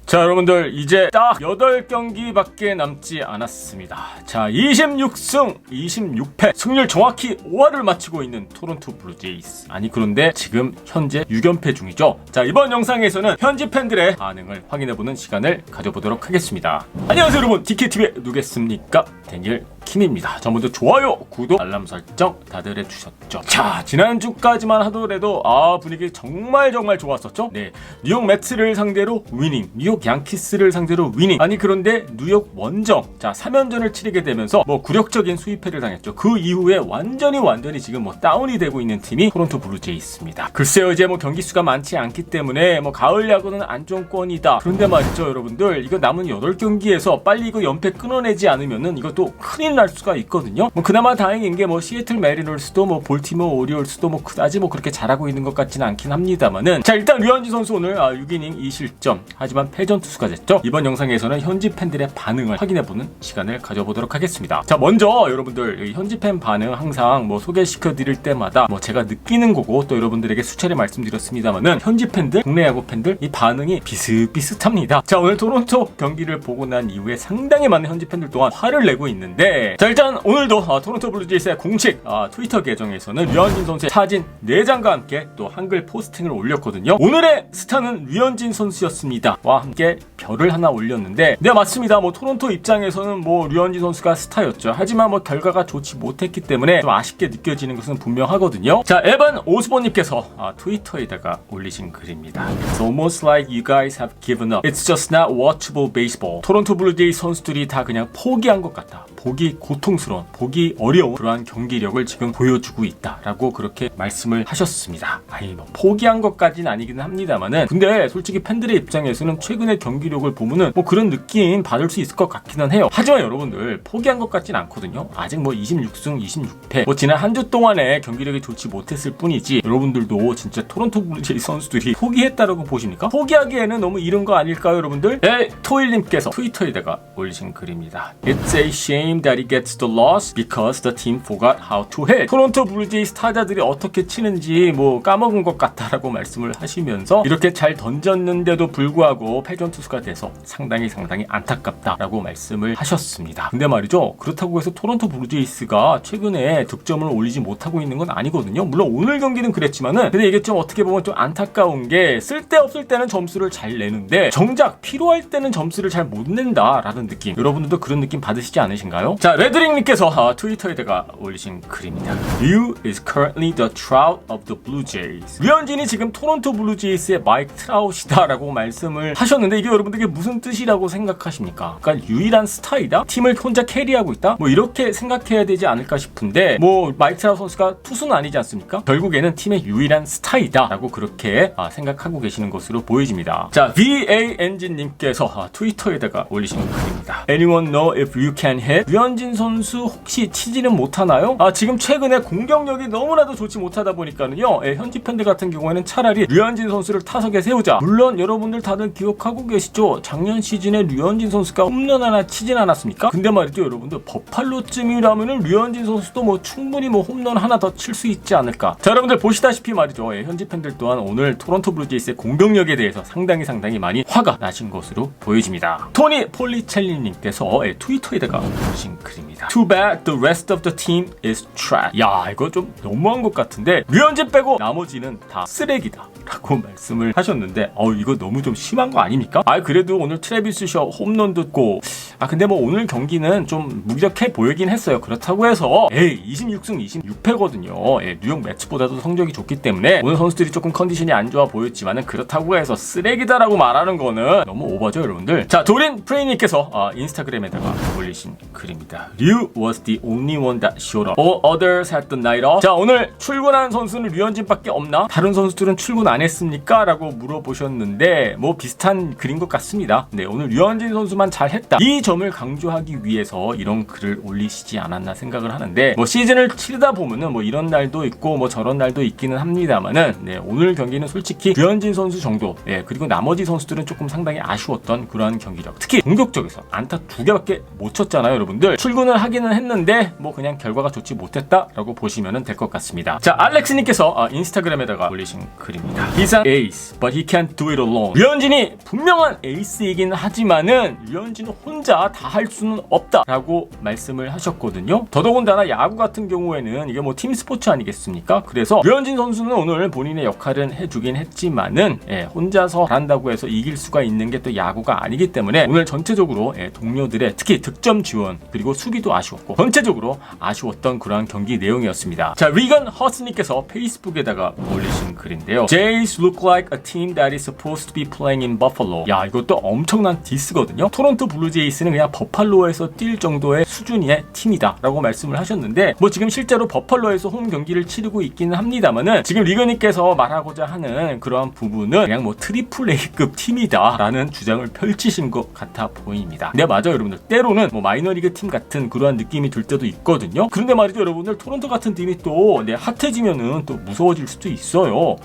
자, 여러분들 이제 딱 8경기밖에 남지 않았습니다. 자, 26승 26패 승률 정확히 5할을 마치고 있는 토론토 블루제이스. 아니 그런데 지금 현재 6연패 중이죠. 자, 이번 영상에서는 현지 팬들의 반응을 확인해보는 시간을 가져보도록 하겠습니다. 안녕하세요 여러분, DKTV의 누구겠습니까? 데니엘 킴입니다. 자, 먼저 좋아요, 구독, 알람 설정 다들 해주셨죠. 자, 지난주까지만 하더라도 분위기 정말 좋았었죠. 네, 뉴욕 매츠를 상대로 위닝, 뉴욕 양키스를 상대로 위닝. 아니 그런데 뉴욕 원정, 자 3연전을 치르게 되면서 굴욕적인 수입패를 당했죠. 그 이후에 완전히 지금 다운이 되고 있는 팀이 토론토 블루제이스입니다. 글쎄요, 이제 경기 수가 많지 않기 때문에 가을 야구는 안정권이다. 그런데 말이죠 여러분들, 이거 남은 8경기에서 빨리 이거 연패 끊어내지 않으면은 이것도 큰일 날 수가 있거든요. 그나마 다행인 게 시애틀 메리너스도 볼티모어 오리올스도 그다지 그렇게 잘하고 있는 것 같지는 않긴 합니다만은, 자 일단 류현진 선수 오늘 6이닝 2실점 하지만 패전 투수가 됐죠. 이번 영상에서는 현지 팬들의 반응을 확인해보는 시간을 가져보도록 하겠습니다. 자, 먼저 여러분들 현지 팬 반응 항상 소개시켜 드릴 때마다 제가 느끼는 거고 또 여러분들에게 수차례 말씀드렸습니다만은, 현지 팬들, 국내 야구 팬들 이 반응이 비슷비슷합니다. 자, 오늘 토론토 경기를 보고 난 이후에 상당히 많은 현지 팬들 또한 화를 내고 있는데, 자 일단 오늘도 토론토 블루제이스의 공식 트위터 계정에서는 류현진 선수의 사진 4장과 함께 또 한글 포스팅을 올렸거든요. 오늘의 스타는 류현진 선수였습니다 와 함께 별을 하나 올렸는데, 네 맞습니다. 토론토 입장에서는 류현진 선수가 스타였죠. 하지만 결과가 좋지 못했기 때문에 좀 아쉽게 느껴지는 것은 분명하거든요. 자, 에반 오스본님께서 트위터에다가 올리신 글입니다. It's almost like you guys have given up. It's just not watchable baseball. 토론토 블루제이스 선수들이 다 그냥 포기한 것 같다. 보기 고통스러운, 보기 어려운 그러한 경기력을 지금 보여주고 있다라고 그렇게 말씀을 하셨습니다. 아니 포기한 것까지는 아니긴 합니다만은, 근데 솔직히 팬들의 입장에서는 최근의 경기력을 보면은 그런 느낌 받을 수 있을 것 같기는 해요. 하지만 여러분들 포기한 것 같진 않거든요. 아직 26승 26패 지난 한 주 동안에 경기력이 좋지 못했을 뿐이지, 여러분들도 진짜 토론토 블루제이스 선수들이 포기했다라고 보십니까? 포기하기에는 너무 이른 거 아닐까요 여러분들? 네, 토일님께서 트위터에다가 올리신 글입니다. It's a shame that he gets the loss because the team forgot how to hit. 토론토 블루제이스 타자들이 어떻게 치는지 까먹은 것 같다라고 말씀을 하시면서, 이렇게 잘 던졌는데도 불구하고 패전 투수가 돼서 상당히 안타깝다라고 말씀을 하셨습니다. 근데 말이죠, 그렇다고 해서 토론토 블루제이스가 최근에 득점을 올리지 못하고 있는 건 아니거든요. 물론 오늘 경기는 그랬지만은, 근데 이게 좀 어떻게 보면 좀 안타까운 게, 쓸데없을 때는 점수를 잘 내는데 정작 필요할 때는 점수를 잘 못 낸다라는 느낌, 여러분들도 그런 느낌 받으시지 않으신가요? 자, 레드링님께서 트위터에다가 올리신 글입니다. Ryu is currently the trout of the Blue Jays. 류현진이 지금 토론토 블루제이스의 마이크 트라웃이다 라고 말씀을 하셨는데, 이게 여러분들에게 무슨 뜻이라고 생각하십니까? 그러니까 유일한 스타이다? 팀을 혼자 캐리하고 있다? 이렇게 생각해야 되지 않을까 싶은데, 마이크 트라웃 선수가 투수는 아니지 않습니까? 결국에는 팀의 유일한 스타이다 라고 그렇게 생각하고 계시는 것으로 보여집니다. 자, VANG님께서 트위터에다가 올리신 글입니다. Anyone know if you can hit? 류현진 선수 혹시 치지는 못하나요? 지금 최근에 공격력이 너무나도 좋지 못하다 보니까는요, 현지 팬들 같은 경우에는 차라리 류현진 선수를 타석에 세우자. 물론 여러분들 다들 기억하고 계시죠? 작년 시즌에 류현진 선수가 홈런 하나 치진 않았습니까? 근데 말이죠 여러분들, 버팔로쯤이라면은 류현진 선수도 충분히 홈런 하나 더 칠 수 있지 않을까. 자, 여러분들 보시다시피 말이죠, 현지 팬들 또한 오늘 토론토 블루제이스의 공격력에 대해서 상당히 많이 화가 나신 것으로 보여집니다. 토니 폴리첼리님께서 트위터에다가 올리신 글입니다. Too bad the rest of the team is trash. 야, 이거 좀 너무한 것 같은데, 류현진 빼고 나머지는 다 쓰레기다 라고 말씀을 하셨는데, 이거 너무 좀 심한 거 아닙니까? 그래도 오늘 트래비스 셔 홈런도 있고, 근데 오늘 경기는 좀 무기력해 보이긴 했어요. 그렇다고 해서 26승 26패거든요. 뉴욕 매츠보다도 성적이 좋기 때문에 오늘 선수들이 조금 컨디션이 안 좋아 보였지만은, 그렇다고 해서 쓰레기다라고 말하는 거는 너무 오버죠 여러분들. 자, 도린 프레이님께서 인스타그램에다가 올리신 글입니다. Ryu was the only one that showed up. All others had the night off. 자, 오늘 출근한 선수는 류현진밖에 없나? 다른 선수들은 출근 안 했습니까? 라고 물어보셨는데, 비슷한 글인 것 같습니다. 네, 오늘 류현진 선수만 잘했다, 이 점을 강조하기 위해서 이런 글을 올리시지 않았나 생각을 하는데, 시즌을 치르다 보면은 이런 날도 있고 저런 날도 있기는 합니다만은, 네, 오늘 경기는 솔직히 류현진 선수 정도, 그리고 나머지 선수들은 조금 상당히 아쉬웠던 그러한 경기력, 특히 공격적에서 안타 2개밖에 못 쳤잖아요 여러분들. 출근을 하기는 했는데 그냥 결과가 좋지 못했다라고 보시면 될 것 같습니다. 자, 알렉스님께서 인스타그램에다가 올리신 글입니다. 있습니다. He's an ace, but he can't do it alone. 류현진이 분명한 에이스이긴 하지만은 류현진은 혼자 다 할 수는 없다라고 말씀을 하셨거든요. 더더군다나 야구 같은 경우에는 이게 뭐 팀 스포츠 아니겠습니까? 그래서 류현진 선수는 오늘 본인의 역할은 해주긴 했지만은 혼자서 잘한다고 해서 이길 수가 있는 게 또 야구가 아니기 때문에 오늘 전체적으로 동료들의 특히 득점 지원 그리고 수비도 아쉬웠고 전체적으로 아쉬웠던 그러한 경기 내용이었습니다. 자, 리건 허스님께서 페이스북에다가 올리신 글인데요. Jays look like a team that is supposed to be playing in Buffalo. 야, 이것도 엄청난 디스거든요. 토론토 블루제이스는 그냥 버팔로에서 뛸 정도의 수준의 팀이다 라고 말씀을 하셨는데 뭐 지금 실제로 버팔로에서 홈 경기를 치르고 있기는 합니다만은 지금 리건님께서 말하고자 하는 그러한 부분은 그냥 뭐 트리플 A급 팀이다 라는 주장을 펼치신 것 같아 보입니다. 근데 맞아요, 여러분들. 때로는 뭐 마이너리그 팀 같은 그러한 느낌이 들 때도 있거든요. 그런데 말이죠, 여러분들. 토론토 같은 팀이 또 핫해지면은 또 무서워질 수도 있어요.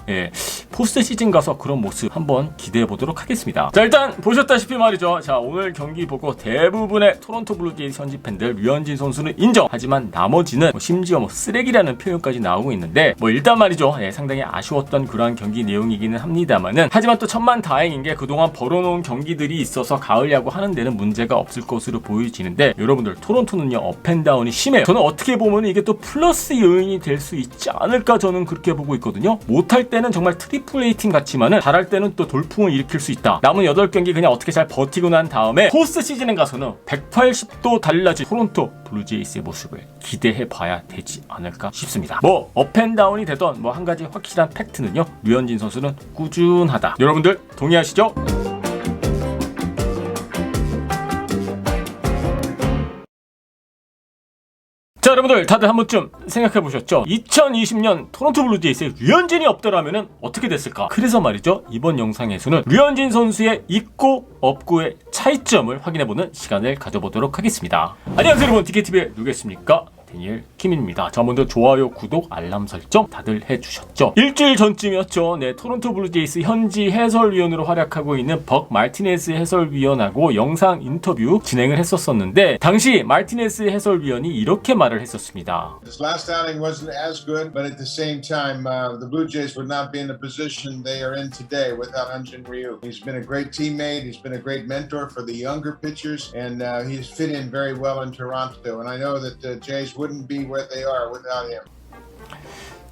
포스트 시즌 가서 그런 모습 한번 기대해 보도록 하겠습니다. 자, 일단 보셨다시피 말이죠. 자, 오늘 경기 보고 대부분의 토론토 블루제이스 현지 팬들 류현진 선수는 인정. 하지만 나머지는 심지어 쓰레기라는 표현까지 나오고 있는데 일단 말이죠. 상당히 아쉬웠던 그러한 경기 내용이기는 합니다만은 하지만 또 천만다행인 게 그동안 벌어놓은 경기들이 있어서 가을 야구 하는 데는 문제가 없을 것으로 보여지는데 여러분들 토론토는요 업앤다운이 심해요. 저는 어떻게 보면 이게 또 플러스 요인이 될 수 있지 않을까 저는 그렇게 보고 있거든요. 못할 때는 정말 트리플 A 팀 같지만은 잘할 때는 또 돌풍을 일으킬 수 있다. 남은 8경기 그냥 어떻게 잘 버티고 난 다음에 포스트 시즌에 가서는 180도 달라진 토론토 블루제이스의 모습을 기대해 봐야 되지 않을까 싶습니다. 업앤다운이 되던 한 가지 확실한 팩트는요, 류현진 선수는 꾸준하다. 여러분들 동의하시죠? 자, 여러분들 다들 한 번쯤 생각해 보셨죠? 2020년 토론토 블루제이스에 류현진이 없더라면 어떻게 됐을까? 그래서 말이죠, 이번 영상에서는 류현진 선수의 있고 없고의 차이점을 확인해보는 시간을 가져보도록 하겠습니다. 안녕하세요 여러분, DKTV에 누구겠습니까? 데니엘 킴입니다. 자, 먼저 좋아요, 구독, 알람 설정 다들 해주셨죠? 일주일 전쯤이었죠. 토론토 블루제이스 현지 해설위원으로 활약하고 있는 벅 마르티네스 해설위원하고 영상 인터뷰 진행을 했었는데 당시 마르티네스 해설위원이 이렇게 말을 했었습니다. This last outing wasn't as good, but at the same time, the Blue Jays would not be in the position they are in today without Hyun-Jin Ryu. He's been a great teammate, he's been a great mentor for the younger pitchers, and he's fit in very well in Toronto. And I know that the Jays wouldn't be where they are without him.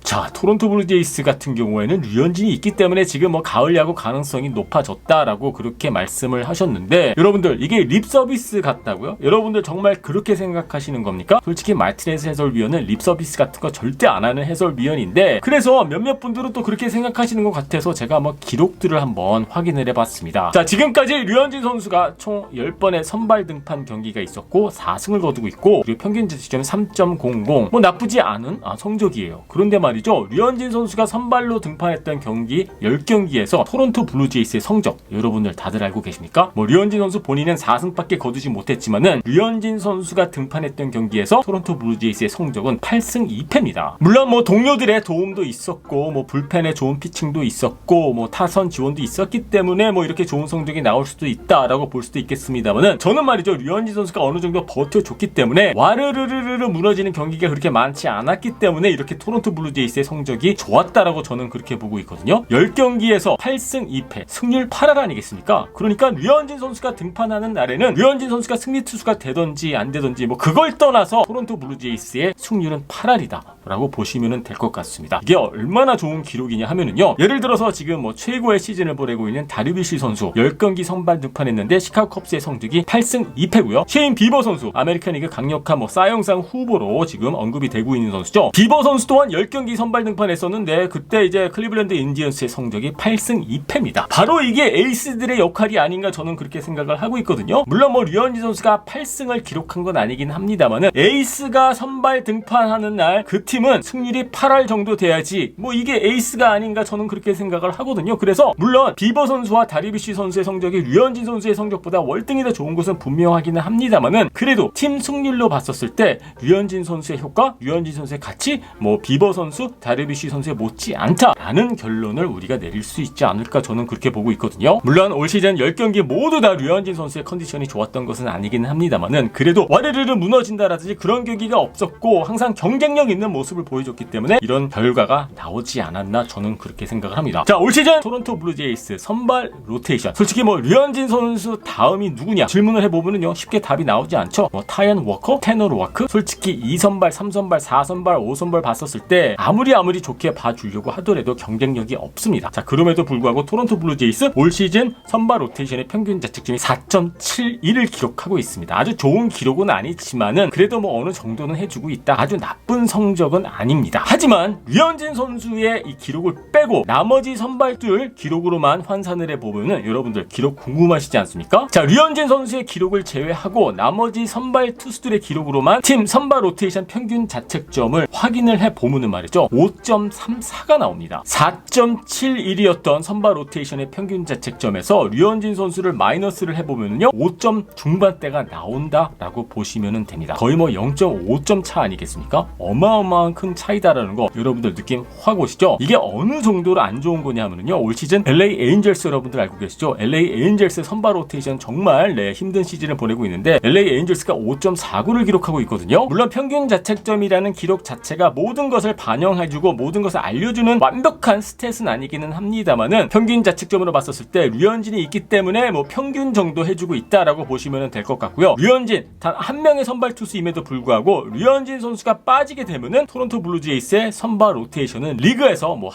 자, 토론토 블루제이스 같은 경우에는 류현진이 있기 때문에 지금 가을 야구 가능성이 높아졌다라고 그렇게 말씀을 하셨는데 여러분들 이게 립 서비스 같다고요? 여러분들 정말 그렇게 생각하시는 겁니까? 솔직히 마르티네스 해설위원은 립 서비스 같은 거 절대 안 하는 해설위원인데 그래서 몇몇 분들은 또 그렇게 생각하시는 것 같아서 제가 기록들을 한번 확인을 해봤습니다. 자, 지금까지 류현진 선수가 총 10번의 선발 등판 경기가 있었고 4승을 거두고 있고 그리고 평균 지점 3.00 나쁘지 않은 성적이에요. 그런데 말이죠, 류현진 선수가 선발로 등판했던 경기 10경기에서 토론토 블루제이스의 성적 여러분들 다들 알고 계십니까? 류현진 선수 본인은 4승밖에 거두지 못했지만은 류현진 선수가 등판했던 경기에서 토론토 블루제이스의 성적은 8승 2패입니다. 물론 동료들의 도움도 있었고 불펜의 좋은 피칭도 있었고 타선 지원도 있었기 때문에 이렇게 좋은 성적이 나올 수도 있다라고 볼 수도 있겠습니다만은 저는 말이죠, 류현진 선수가 어느 정도 버텨줬기 때문에 와르르르르 무너지는 경기가 그렇게 많지 않았기 때문에 이렇게 토론토 블루제이스의 성적이 좋았다라고 저는 그렇게 보고 있거든요. 10경기에서 8승 2패, 승률 8할 아니겠습니까? 그러니까 류현진 선수가 등판하는 날에는 류현진 선수가 승리 투수가 되던지 안 되던지 그걸 떠나서 토론토 블루제이스의 승률은 8할이다 라고 보시면 될 것 같습니다. 이게 얼마나 좋은 기록이냐 하면은요, 예를 들어서 지금 최고의 시즌을 보내고 있는 다르비쉬 선수 10경기 선발 등판했는데 시카고 컵스의 성적이 8승 2패고요. 셰인 비버 선수 아메리칸 리그 강력한 사이영상 후보로 지금 언급이 되고 있는 선수죠. 비버 선수 또한 10경기 선발 등판했었는데 그때 이제 클리블랜드 인디언스의 성적이 8승 2패입니다. 바로 이게 에이스들의 역할이 아닌가 저는 그렇게 생각을 하고 있거든요. 물론 류현진 선수가 8승을 기록한 건 아니긴 합니다만은 에이스가 선발 등판하는 날 그 팀은 승률이 8할 정도 돼야지 이게 에이스가 아닌가 저는 그렇게 생각을 하거든요. 그래서 물론 비버 선수와 다리비쉬 선수의 성적이 류현진 선수의 성적보다 월등히 더 좋은 것은 분명하기는 합니다만은 그래도 팀 승률로 봤었을 때 류현진 선수의 효과, 류현진 선수의 가치, 비버 선수, 다르비쉬 선수에 못지 않다라는 결론을 우리가 내릴 수 있지 않을까 저는 그렇게 보고 있거든요. 물론 올 시즌 10경기 모두 다 류현진 선수의 컨디션이 좋았던 것은 아니기는 합니다만은 그래도 와르르르 무너진다라든지 그런 경기가 없었고 항상 경쟁력 있는 모습 모습을 보여줬기 때문에 이런 결과가 나오지 않았나 저는 그렇게 생각을 합니다. 자, 올 시즌 토론토 블루제이스 선발 로테이션, 솔직히 뭐 류현진 선수 다음이 누구냐 질문을 해보면요 쉽게 답이 나오지 않죠. 뭐 타이언 워커, 테너 워크, 솔직히 2선발, 3선발, 4선발, 5선발 봤었을 때 아무리 좋게 봐주려고 하더라도 경쟁력이 없습니다. 자, 그럼에도 불구하고 토론토 블루제이스 올 시즌 선발 로테이션의 평균 자책점이 4.71을 기록하고 있습니다. 아주 좋은 기록은 아니지만은 그래도 뭐 어느 정도는 해주고 있다. 아주 나쁜 성적은 아닙니다. 하지만 류현진 선수의 이 기록을 빼고 나머지 선발들 기록으로만 환산을 해보면은 여러분들 기록 궁금하시지 않습니까? 자, 류현진 선수의 기록을 제외하고 나머지 선발 투수들의 기록으로만 팀 선발 로테이션 평균 자책점을 확인을 해보면은 말이죠 5.34가 나옵니다. 4.71이었던 선발 로테이션의 평균 자책점에서 류현진 선수를 마이너스를 해보면요 5점 중반대가 나온다라고 보시면 됩니다. 거의 뭐 0.5점 차 아니겠습니까? 어마어마한 큰 차이다라는 거 여러분들 느낌 확 오시죠? 이게 어느 정도로 안 좋은 거냐면요 올 시즌 LA 에인젤스 여러분들 알고 계시죠? LA 에인젤스 선발 로테이션 정말 힘든 시즌을 보내고 있는데 LA 에인젤스가 5.49를 기록하고 있거든요. 물론 평균 자책점이라는 기록 자체가 모든 것을 반영해주고 모든 것을 알려주는 완벽한 스탯은 아니기는 합니다만은 평균 자책점으로 봤었을 때 류현진이 있기 때문에 뭐 평균 정도 해주고 있다라고 보시면 될 것 같고요. 류현진 단 한 명의 선발 투수임에도 불구하고 류현진 선수가 빠지게 되면은 토론토 블루제이스의 선발 로테이션은 리그에서 뭐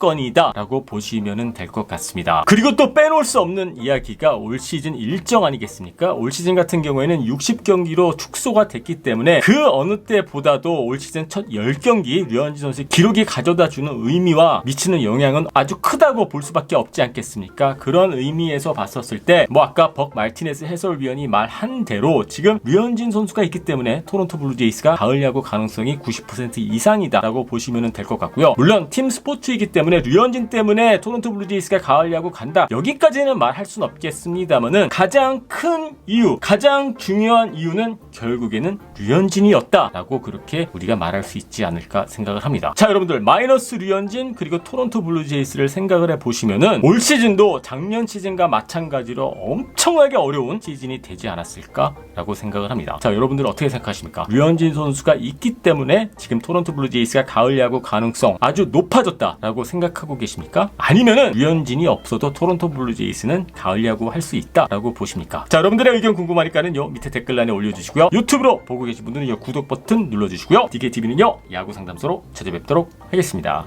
하위권이다라고 보시면 될 것 같습니다. 그리고 또 빼놓을 수 없는 이야기가 올 시즌 일정 아니겠습니까? 올 시즌 같은 경우에는 60경기로 축소가 됐기 때문에 그 어느 때보다도 올 시즌 첫 10경기 류현진 선수의 기록이 가져다주는 의미와 미치는 영향은 아주 크다고 볼 수밖에 없지 않겠습니까? 그런 의미에서 봤었을 때 뭐 아까 벅 마르티네스 해설위원이 말한 대로 지금 류현진 선수가 있기 때문에 토론토 블루제이스가 가을 야구 가능성이 90% 이상이다라고 보시면 될 것 같고요. 물론 팀 스포츠이기 때문에 류현진 때문에 토론토 블루제이스가 가을 야구 간다 여기까지는 말할 순 없겠습니다만은 가장 큰 이유, 가장 중요한 이유는 결국에는 류현진이었다라고 그렇게 우리가 말할 수 있지 않을까 생각을 합니다. 자, 여러분들 마이너스 류현진 그리고 토론토 블루제이스를 생각을 해보시면은 올 시즌도 작년 시즌과 마찬가지로 엄청나게 어려운 시즌이 되지 않았을까라고 생각을 합니다. 자, 여러분들 어떻게 생각하십니까? 류현진 선수가 있기 때문에 지금 토론토 블루제이스가 가을 야구 가능성 아주 높아졌다라고 생각하고 계십니까? 아니면은 류현진이 없어도 토론토 블루제이스는 가을 야구 할 수 있다라고 보십니까? 자, 여러분들의 의견 궁금하니까는요 밑에 댓글란에 올려주시고요. 유튜브로 보고 계신 분들은요 구독 버튼 눌러주시고요. DKTV는요 야구 상담소로 찾아뵙도록 하겠습니다.